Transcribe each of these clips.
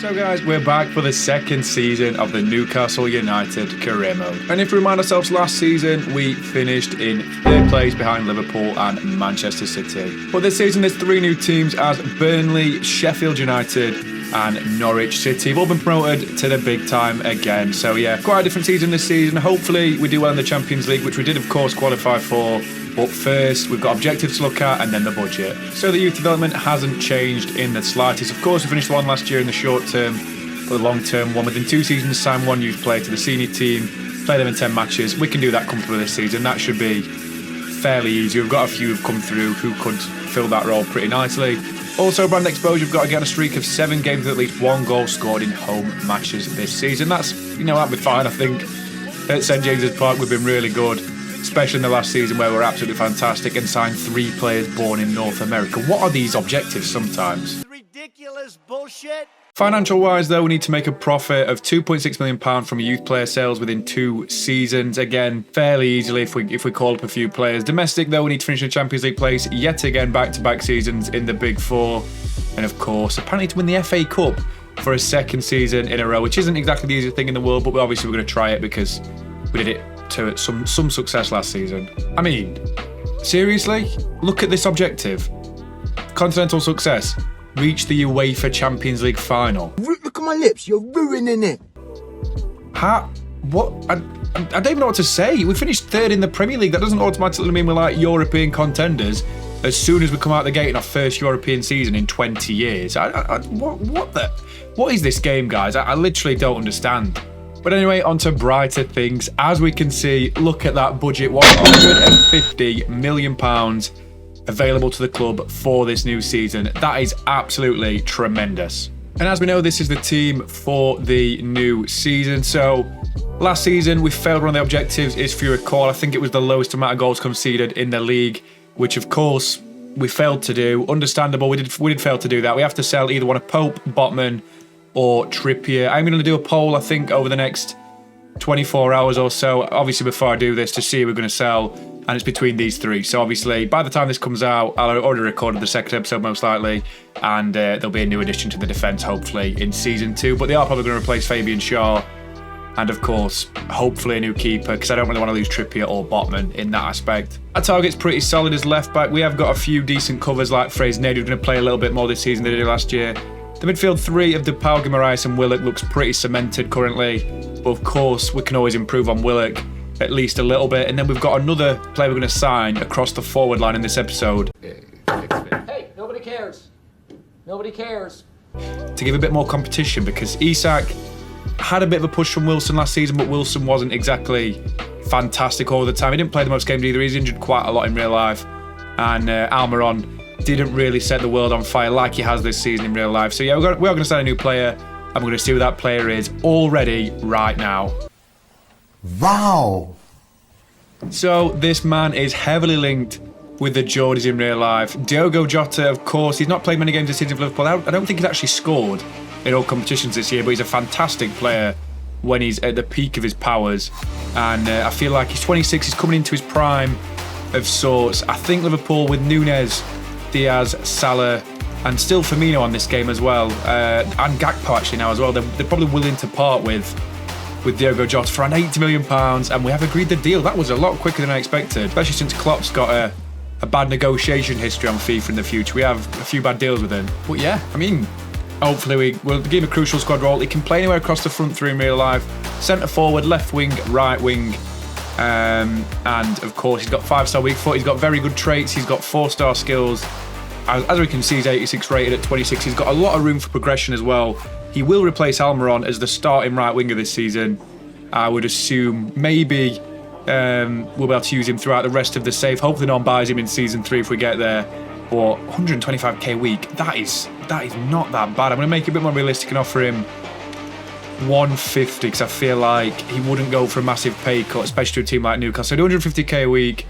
So guys, we're back for the second season of the Newcastle United career mode. And if we remind ourselves, last season we finished in third place behind Liverpool and Manchester City. But this season there's three new teams as Burnley, Sheffield United and Norwich City have all been promoted to the big time again. So yeah, quite a different season this season. Hopefully we do well in the Champions League, which we did of course qualify for. But first, we've got objectives to look at and then the budget. So the youth development hasn't changed in the slightest. Of course, we finished one last year in the short term, but the long term one within 2 seasons, sign one youth player to the senior team, play them in 10 matches. We can do that comfortably this season. That should be fairly easy. We've got a few who've come through who could fill that role pretty nicely. Also, brand exposure, we've got to get a streak of 7 games with at least 1 goal scored in home matches this season. That's, that'll be fine, I think. At St James's Park, we've been really good, especially in the last season where we're absolutely fantastic and signed 3 players born in North America. What are these objectives sometimes? Ridiculous bullshit. Financial wise though, we need to make a profit of £2.6 million from youth player sales within 2 seasons. Again, fairly easily if we call up a few players. Domestic though, we need to finish in the Champions League place yet again, back-to-back seasons in the Big Four. And of course, apparently to win the FA Cup for a 2nd season in a row, which isn't exactly the easiest thing in the world, but obviously we're going to try it because we did it to some success last season. I mean, seriously? Look at this objective. Continental success. Reach the UEFA Champions League final. Look at my lips, you're ruining it. How? What? I don't even know what to say. We finished 3rd in the Premier League. That doesn't automatically mean we're like European contenders as soon as we come out the gate in our first European season in 20 years. What is this game, guys? I literally don't understand. But anyway, on to brighter things. As we can see, look at that budget, £150 million available to the club for this new season. That is absolutely tremendous. And as we know, this is the team for the new season. So last season, we failed one of the objectives. If you recall, I think it was the lowest amount of goals conceded in the league, which of course we failed to do. Understandable, we did fail to do that. We have to sell either one of Pope, Botman, or Trippier. I'm going to do a poll, I think, over the next 24 hours or so, obviously before I do this, to see who we're going to sell, and it's between these 3. So obviously, by the time this comes out, I'll already recorded the 2nd episode most likely, and there'll be a new addition to the defence, hopefully, in Season 2. But they are probably going to replace Fabian Shaw, and of course, hopefully a new keeper, because I don't really want to lose Trippier or Botman in that aspect. Our target's pretty solid as left-back. We have got a few decent covers like Fraser-Naid, who's going to play a little bit more this season than they did last year. The midfield 3 of DePaul, Guimaraes and Willock looks pretty cemented currently, but of course we can always improve on Willock at least a little bit. And then we've got another player we're going to sign across the forward line in this episode. Hey, nobody cares. Nobody cares. To give a bit more competition, because Isak had a bit of a push from Wilson last season, but Wilson wasn't exactly fantastic all the time. He didn't play the most games either. He's injured quite a lot in real life. And Almiron didn't really set the world on fire like he has this season in real life. So yeah, we are going to sign a new player, and we're going to see who that player is already right now. Wow. So this man is heavily linked with the Geordies in real life. Diogo Jota, of course, he's not played many games this season for Liverpool. I don't think he's actually scored in all competitions this year, but he's a fantastic player when he's at the peak of his powers. And I feel like he's 26, he's coming into his prime of sorts. I think Liverpool with Núñez, Diaz, Salah, and still Firmino on this game as well, and Gakpo actually now as well. They're probably willing to part with Diogo Jota for around £80 million, and we have agreed the deal. That was a lot quicker than I expected, especially since Klopp's got a bad negotiation history on FIFA in the future. We have a few bad deals with him. But yeah, I mean, hopefully we'll give him a crucial squad role. He can play anywhere across the front 3 in real life. Centre forward, left wing, right wing. And of course he's got 5-star weak foot, he's got very good traits, he's got 4-star skills. As we can see, he's 86 rated at 26. He's got a lot of room for progression as well. He will replace Almiron as the starting right winger this season. I would assume maybe we'll be able to use him throughout the rest of the save. Hopefully no one buys him in Season 3 if we get there. But 125k a week, that is not that bad. I'm going to make it a bit more realistic and offer him 150, because I feel like he wouldn't go for a massive pay cut, especially to a team like Newcastle. So 250k a week,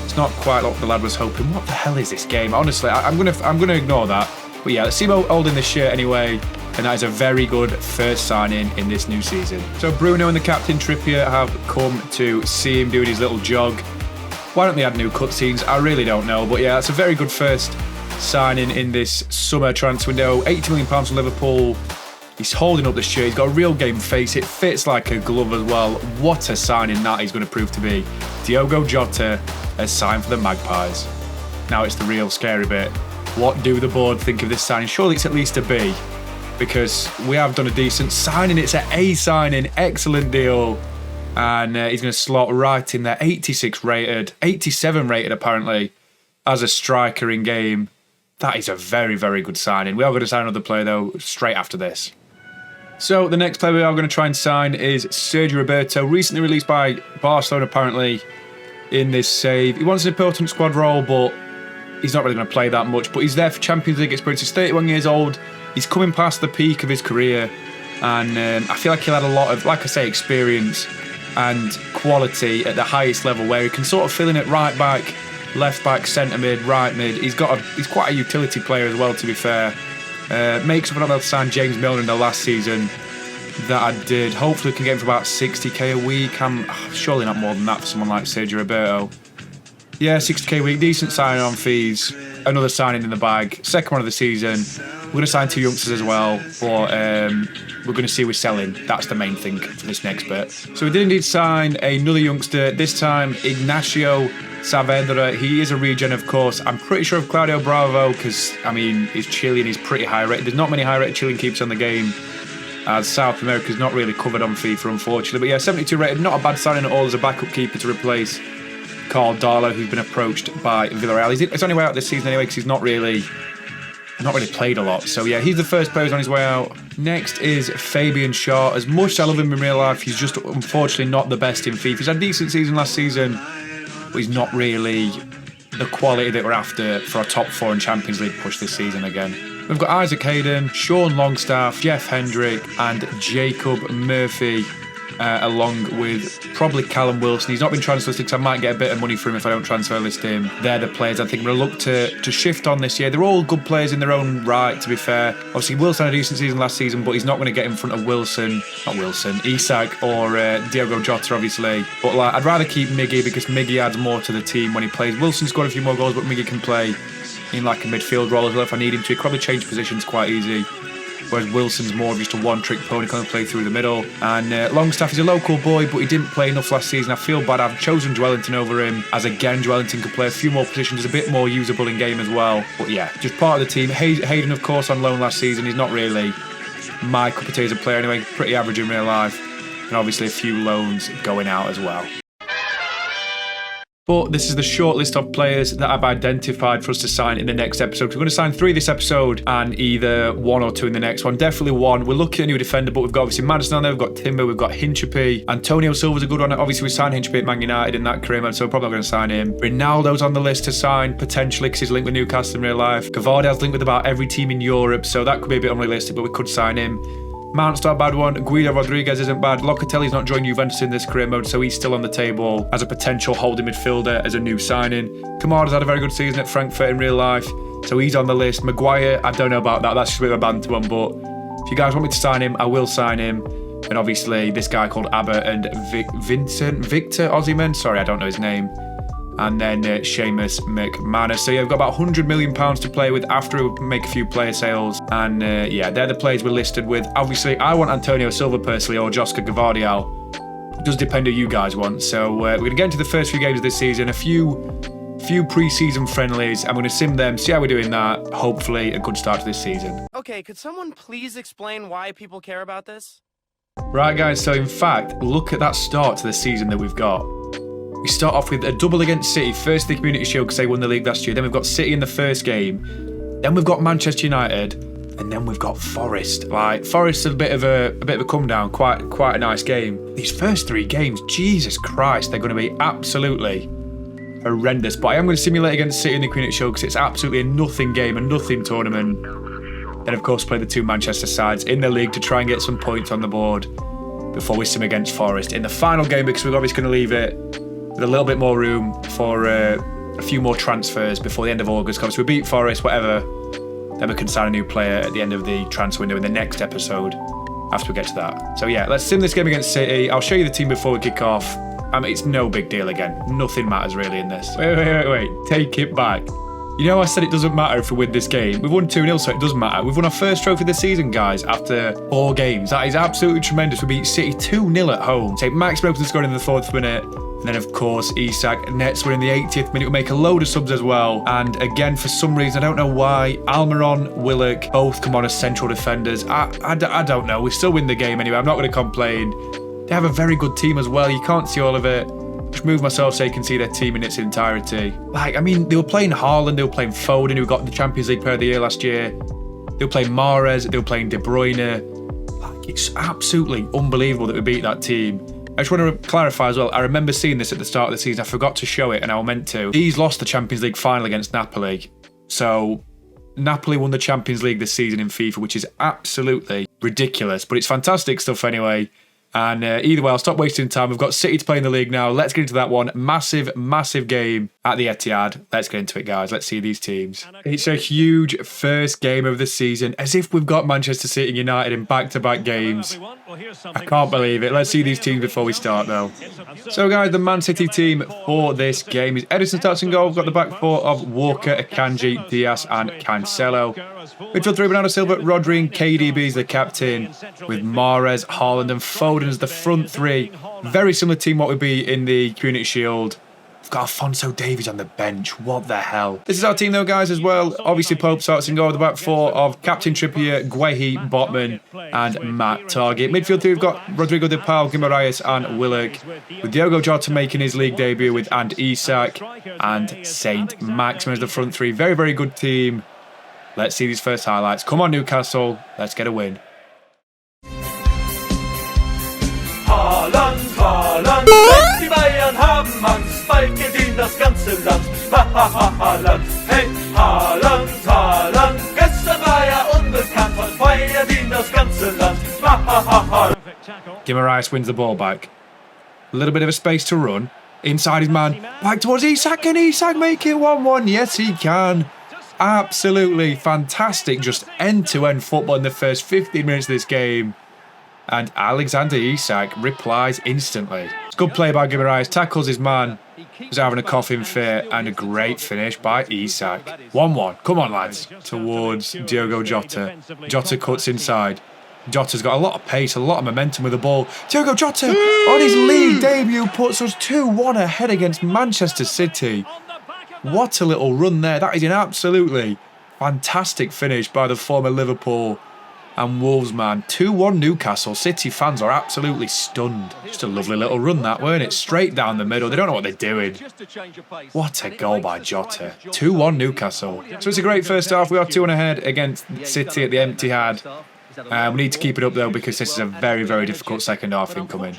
it's not quite what the lad was hoping. What the hell is this game? Honestly, I'm gonna ignore that. But yeah, let's see him holding this shirt anyway, and that is a very good first signing in this new season. So Bruno and the captain Trippier have come to see him doing his little jog. Why don't they add new cutscenes? I really don't know, but yeah, that's a very good first signing in this summer transfer window. £80 million from Liverpool. He's holding up the shirt. He's got a real game face. It fits like a glove as well. What a signing that is going to prove to be. Diogo Jota has signed for the Magpies. Now it's the real scary bit. What do the board think of this signing? Surely it's at least a B, because we have done a decent signing. It's an A signing. Excellent deal. And he's going to slot right in there. 86 rated. 87 rated apparently as a striker in game. That is a very, very good signing. We are going to sign another player though straight after this. So the next player we are going to try and sign is Sergio Roberto, recently released by Barcelona apparently in this save. He wants an important squad role, but he's not really going to play that much. But he's there for Champions League experience. He's 31 years old. He's coming past the peak of his career. And I feel like he'll add a lot of, like I say, experience and quality at the highest level, where he can sort of fill in at right back, left back, centre mid, right mid. He's quite a utility player as well, to be fair. Makes up another sign James Milner in the last season that I did. Hopefully we can get him for about 60k a week. I'm surely not more than that for someone like Sergio Roberto. Yeah, 60k a week, decent signing on fees. Another signing in the bag. Second one of the season. We're going to sign 2 youngsters as well, but we're going to see we're selling. That's the main thing for this next bit. So we did indeed sign another youngster, this time Ignacio Saavedra. He is a regen, of course. I'm pretty sure of Claudio Bravo, because, I mean, he's Chilean, he's pretty high rated. There's not many high rated Chilean keepers on the game, as South America's not really covered on FIFA, unfortunately. But yeah, 72 rated, not a bad signing at all as a backup keeper to replace Carl Darlow, who's been approached by Villarreal. It's on his way out this season anyway, because he's not really played a lot. So yeah, he's the first player who's on his way out. Next is Fabian Shaw. As much as I love him in real life, he's just unfortunately not the best in FIFA. He's had a decent season last season, but he's not really the quality that we're after for a top 4 in Champions League push this season again. We've got Isaac Hayden, Sean Longstaff, Jeff Hendrick and Jacob Murphy, along with probably Callum Wilson. He's not been transfer listed, because I might get a bit of money for him if I don't transfer list him. They're the players I think we're going to look to shift on this year. They're all good players in their own right, to be fair. Obviously Wilson had a decent season last season, but he's not going to get in front of Isak or Diogo Jota, obviously. But like, I'd rather keep Miggy, because Miggy adds more to the team when he plays. Wilson scored a few more goals, but Miggy can play in like a midfield role as well if I need him to. He can probably change positions quite easy, whereas Wilson's more of just a one-trick pony, kind of play through the middle. And Longstaff is a local boy, but he didn't play enough last season. I feel bad. I've chosen Dwellington over him, as again, Dwellington can play a few more positions, is a bit more usable in game as well. But yeah, just part of the team. Hayden, of course, on loan last season. He's not really my cup of tea as a player anyway. Pretty average in real life. And obviously a few loans going out as well. But this is the short list of players that I've identified for us to sign in the next episode. We're going to sign 3 this episode and either 1 or 2 in the next one. Definitely 1. We're looking at a new defender, but we've got obviously Madison on there, we've got Timber, we've got Hinchapie. Antonio Silva's a good one. Obviously we signed Hinchapie at Man United in that career mode, so we're probably not going to sign him. Ronaldo's on the list to sign, potentially, because he's linked with Newcastle in real life. Gavardiel's linked with about every team in Europe, so that could be a bit unrealistic, but we could sign him. Mount's not a bad one. Guido Rodriguez isn't bad. Locatelli's not joined Juventus in this career mode, so he's still on the table as a potential holding midfielder, as a new signing. Kamada's had a very good season at Frankfurt in real life, so he's on the list. Maguire, I don't know about that. That's just a bit of a banter one, but if you guys want me to sign him, I will sign him. And obviously this guy called Abba and Victor Osimhen. Sorry, I don't know his name. And then Seamus McManus. So yeah, we've got about £100 million to play with after we make a few player sales. And yeah, they're the players we're listed with. Obviously, I want Antonio Silva personally, or Joska Gavardiel. It does depend who you guys want. So we're going to get into the first few games of this season. A few pre-season friendlies. I'm going to sim them, see how we're doing that. Hopefully, a good start to this season. Okay, could someone please explain why people care about this? Right, guys. So in fact, look at that start to the season that we've got. We start off with a double against City, first the Community Shield because they won the league last year. Then we've got City in the first game. Then we've got Manchester United, and then we've got Forest. Like, Forest's a bit of a come down, quite a nice game. These first 3 games, Jesus Christ, they're going to be absolutely horrendous. But I am going to simulate against City in the Community Shield because it's absolutely a nothing game, a nothing tournament. Then of course play the 2 Manchester sides in the league to try and get some points on the board before we sim against Forest in the final game, because we're obviously going to leave it with a little bit more room for a few more transfers before the end of August. Because we beat Forest, whatever, then we can sign a new player at the end of the transfer window in the next episode after we get to that. So yeah, let's sim this game against City. I'll show you the team before we kick off. I mean, it's no big deal again. Nothing matters really in this. Wait. Take it back. You know, I said it doesn't matter if we win this game. We've won 2-0, so it doesn't matter. We've won our first trophy this season, guys, after 4 games. That is absolutely tremendous. We beat City 2-0 at home. Take Max Roberto scoring in the 4th minute. And then, of course, Isak Nets win in the 80th minute. We'll make a load of subs as well. And again, for some reason, I don't know why, Almiron, Willock both come on as central defenders. I don't know. We still win the game anyway. I'm not going to complain. They have a very good team as well. You can't see all of it. Just move myself so you can see their team in its entirety. Like, I mean, they were playing Haaland, they were playing Foden, who got the Champions League Player of the Year last year. They were playing Mahrez, they were playing De Bruyne. Like, it's absolutely unbelievable that we beat that team. I just want to clarify as well, I remember seeing this at the start of the season. I forgot to show it, and I meant to. These lost the Champions League final against Napoli. So, Napoli won the Champions League this season in FIFA, which is absolutely ridiculous. But it's fantastic stuff anyway. And either way, I'll stop wasting time. We've got City to play in the league now. Let's get into that one. Massive, massive game at the Etihad. Let's get into it, guys. Let's see these teams. It's a huge first game of the season, as if we've got Manchester City and United in back-to-back games. I can't believe it. Let's see these teams before we start, though. So, guys, the Man City team for this game is Ederson starts in goal. We've got the back four of Walker, Akanji, Diaz, and Cancelo. Midfield 3, Bernardo Silva, Rodri, and KDB is the captain, with Mahrez, Haaland, and Foden as the front 3. Very similar team what would be in the Community Shield. We've got Alphonso Davies on the bench. What the hell? This is our team, though, guys, as well. Obviously, Pope starts in goal. The back 4 of Captain Trippier, Guehi, Botman, and Matt Target. Midfield 3, we've got Rodrigo de Paul, Guimaraes, and Willock, with Diogo Jota making his league debut with and Isak, and Saint Maximin as the front 3. Very, very good team. Let's see these first highlights. Come on, Newcastle. Let's get a win. Haaland, Haaland, die Bayern haben Angst, bald geht ihnen das ganze Land. Haaland, hey, Haaland, Haaland, gestern war er unbekannt, heute feiert ihn das ganze Land. Haaland. Guimaraes wins the ball back. A little bit of a space to run. Inside his man. Back towards Isak. Can Isak make it 1-1? Yes, he can. Absolutely fantastic, just end-to-end football in the first 15 minutes of this game. And Alexander Isak replies instantly. It's good play by Guimaraes, tackles his man, who's having a coughing fit, and a great finish by Isak. 1-1, come on lads, towards Diogo Jota. Jota cuts inside. Jota's got a lot of pace, a lot of momentum with the ball. Diogo Jota, on his league debut, puts us 2-1 ahead against Manchester City. What a little run there. That is an absolutely fantastic finish by the former Liverpool and Wolves man. 2-1 Newcastle. City fans are absolutely stunned. Just a lovely little run that, weren't it? Straight down the middle. They don't know what they're doing. What a goal by Jota. 2-1 Newcastle. So it's a great first half. We are 2-1 ahead against City at the Etihad. We need to keep it up though, because this is a very, very difficult second half incoming.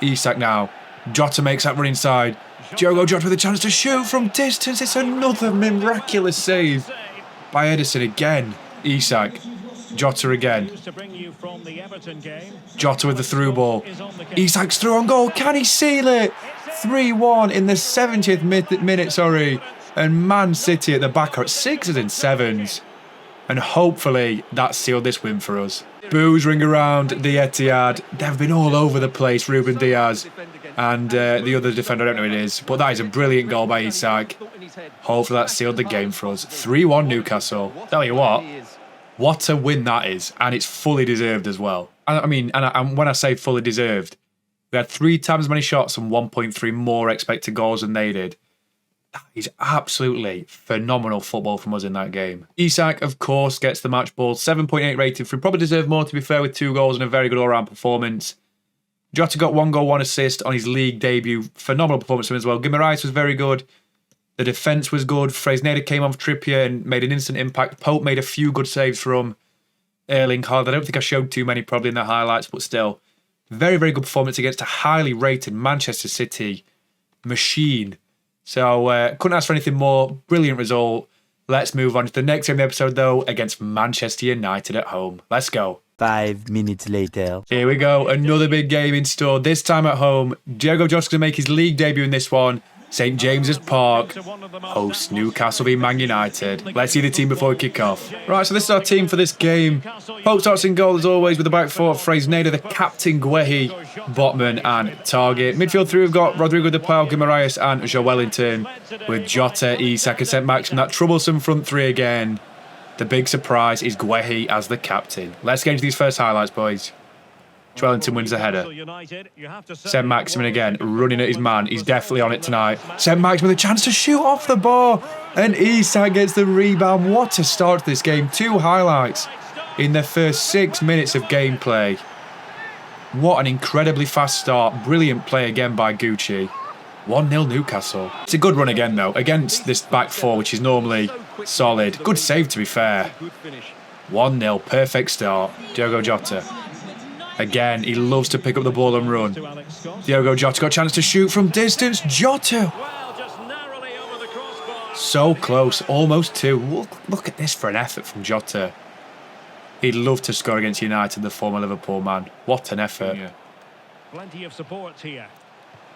Isak now. Jota makes that run inside. Diogo Jota with a chance to shoot from distance. It's another miraculous save by Ederson again. Isak. Jota again. Jota with the through ball. Isak's through on goal. Can he seal it? 3-1 in the 70th minute, And Man City at the back are at 6s and 7s. And hopefully that sealed this win for us. Boos ring around the Etihad. They've been all over the place, Ruben Diaz. And the other defender, I don't know who it is. But that is a brilliant goal by Isak. Hopefully that sealed the game for us. 3-1 Newcastle. Tell you what a win that is. And it's fully deserved as well. I mean, and when I say fully deserved, we had 3 times as many shots and 1.3 more expected goals than they did. That is absolutely phenomenal football from us in that game. Isak, of course, gets the match ball. 7.8 rated for him. Probably deserved more, to be fair, with 2 goals and a very good all-round performance. Jota got 1 goal, 1 assist on his league debut. Phenomenal performance from him as well. Guimaraes was very good. The defence was good. Fresneda came on for Trippier and made an instant impact. Pope made a few good saves from Erling Haaland. I don't think I showed too many probably in the highlights, but still. Very, very good performance against a highly rated Manchester City machine. So, couldn't ask for anything more. Brilliant result. Let's move on to the next game of the episode, though, against Manchester United at home. Let's go. 5 minutes later. Here we go. Another big game in store. This time at home. Diogo Jota's going to make his league debut in this one. St James's Park hosts Newcastle v Man United. Let's see the team before we kick off. Right, so this is our team for this game. Pope starts in goal as always with the back four, Fresneda, the captain, Guehi, Botman and Target. Midfield three, we've got Rodrigo de Paul, Guimaraes and Joelinton with Jota, Isak and St Maximin. That troublesome front three again. The big surprise is Guehi as the captain. Let's get into these first highlights, boys. Joelinton wins the header. St Maximin again, running at his man. He's definitely on it tonight. St Maximin with a chance to shoot off the bar. And Isak gets the rebound. What a start to this game. 2 highlights in the first 6 minutes of gameplay. What an incredibly fast start. Brilliant play again by Gucci. 1-0 Newcastle. It's a good run again, though, against this back four, which is normally solid. Good save, to be fair. 1-0, perfect start. Diogo Jota. Again, he loves to pick up the ball and run. Diogo Jota got a chance to shoot from distance. Jota! So close, almost 2. Look at this for an effort from Jota. He'd love to score against United, the former Liverpool man. What an effort. Yeah. Plenty of support here.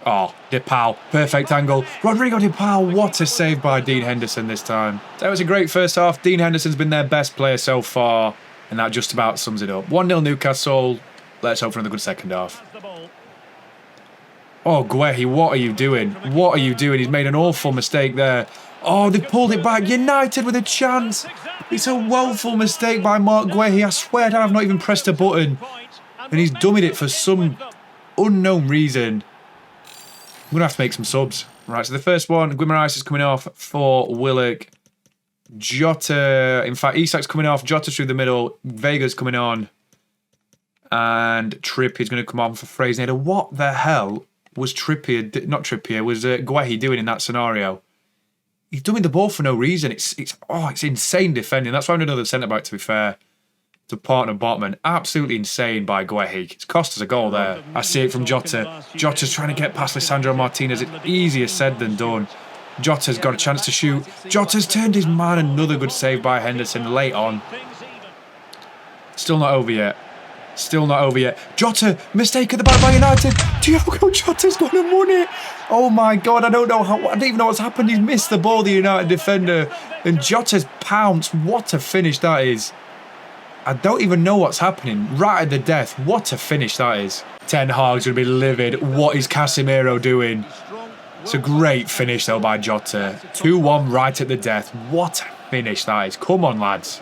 Oh, De Paul, perfect angle. Rodrigo De Paul, what a save by Dean Henderson this time. That was a great first half. Dean Henderson's been their best player so far, and that just about sums it up. 1-0 Newcastle. Let's hope for another good second half. Oh, Guehi, what are you doing? What are you doing? He's made an awful mistake there. Oh, they pulled it back. United with a chance. It's a woeful mistake by Mark Guehi. I swear to God, I've not even pressed a button. And he's dummied it for some unknown reason. I'm going to have to make some subs. Right, so the first one, Guimaraes is coming off for Willock. Jota, in fact, Isak's coming off. Jota's through the middle. Vega's coming on. And Trippier's going to come on for Fresneda. What the hell was Trippier, not Trippier, was Guehi doing in that scenario? He's doing the ball for no reason. It's insane defending. That's why I'm another centre-back, to be fair, to partner Botman. Absolutely insane by Guehi. It's cost us a goal there. I see it from Jota. Jota's trying to get past Lisandro Martinez. It's easier said than done. Jota's got a chance to shoot. Jota's turned his man. Another good save by Henderson late on. Still not over yet. Still not over yet. Jota, mistake at the back by United. Diogo Jota's gone and won it. Oh my God, I don't even know what's happened. He's missed the ball, the United defender. And Jota's pounced. What a finish that is. I don't even know what's happening. Right at the death. What a finish that is. Ten Hag's going to be livid. What is Casemiro doing? It's a great finish though by Jota. 2-1 right at the death. What a finish that is. Come on, lads.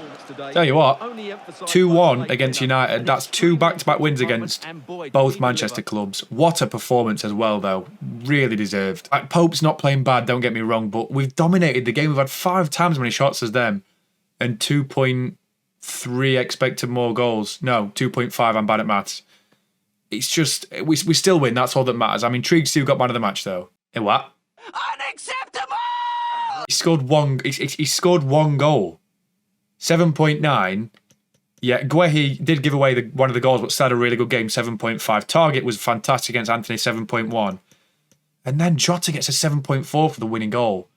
Tell you what, 2-1 against United. That's 2 back-to-back wins against both Manchester clubs. What a performance as well, though. Really deserved. Like, Pope's not playing bad, don't get me wrong, but we've dominated the game. We've had 5 times as many shots as them and 2.3 expected more goals. No, 2.5. I'm bad at maths. It's just, we still win. That's all that matters. I'm intrigued to see who got man of the match, though. In what? Unacceptable! He scored one goal. 7.9. Yeah, Guehi did give away one of the goals, but still had a really good game, 7.5. Target was fantastic against Anthony, 7.1. And then Jota gets a 7.4 for the winning goal.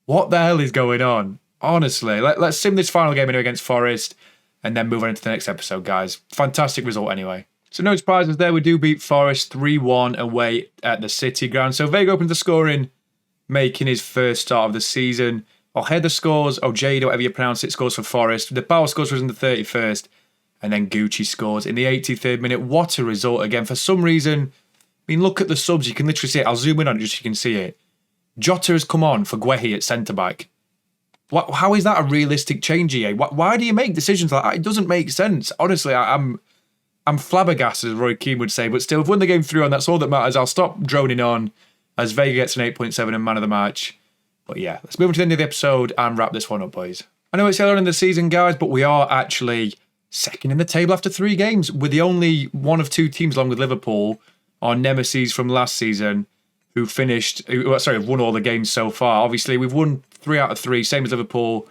What the hell is going on? Honestly, let's sim this final game against Forest and then move on into the next episode, guys. Fantastic result anyway. So no surprises there. We do beat Forest 3-1 away at the City ground. So Vega opens the scoring, making his first start of the season. Ojeda scores, Ojeda, whatever you pronounce it, scores for Forest. The Power scores for us in the 31st. And then Gucci scores in the 83rd minute. What a result again. For some reason, I mean, look at the subs. You can literally see it. I'll zoom in on it just so you can see it. Jota has come on for Guehi at centre-back. How is that a realistic change, EA? Why do you make decisions like that? It doesn't make sense. Honestly, I'm flabbergasted, as Roy Keane would say. But still, we've won the game 3-1. That's all that matters. I'll stop droning on as Vega gets an 8.7 and man of the match. But yeah, let's move on to the end of the episode and wrap this one up, boys. I know it's early in the season, guys, but we are actually second in the table after 3 games. We're the only one of 2 teams, along with Liverpool, our nemesis from last season, who have won all the games so far. Obviously, we've won 3 out of 3, same as Liverpool,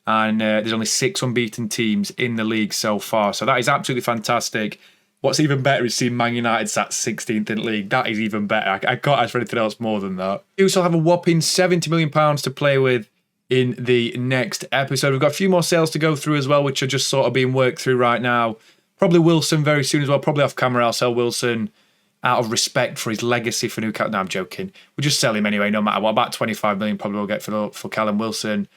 and there's only 6 unbeaten teams in the league so far. So that is absolutely fantastic. What's even better is seeing Man United sat 16th in the league. That is even better. I can't ask for anything else more than that. We also have a whopping £70 million to play with in the next episode. We've got a few more sales to go through as well, which are just sort of being worked through right now. Probably Wilson very soon as well. Probably off camera, I'll sell Wilson. out of respect for his legacy for Newcastle. No, I'm joking. We'll just sell him anyway, no matter what. About 25 million probably we'll get for Callum Wilson.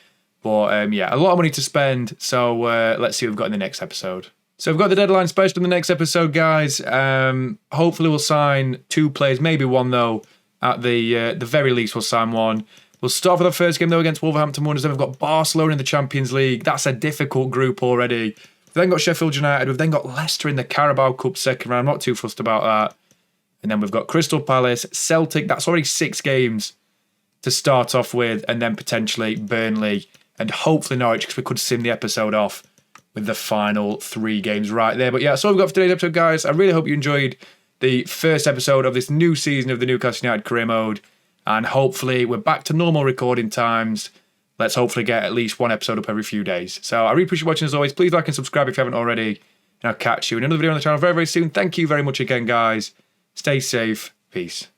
But yeah, a lot of money to spend. So let's see what we've got in the next episode. So we've got the deadline special in the next episode, guys. Hopefully we'll sign 2 players, maybe 1 though. At the very least, we'll sign 1. We'll start with our first game though against Wolverhampton Wanderers. Then we've got Barcelona in the Champions League. That's a difficult group already. We've then got Sheffield United. We've then got Leicester in the Carabao Cup second round. I'm not too fussed about that. And then we've got Crystal Palace, Celtic. That's already 6 games to start off with, and then potentially Burnley and hopefully Norwich, because we could sim the episode off with the final 3 games right there. But yeah, that's all we've got for today's episode, guys. I really hope you enjoyed the first episode of this new season of the Newcastle United career mode. And hopefully we're back to normal recording times. Let's hopefully get at least 1 episode up every few days. So I really appreciate watching as always. Please like and subscribe if you haven't already. And I'll catch you in another video on the channel very, very soon. Thank you very much again, guys. Stay safe. Peace.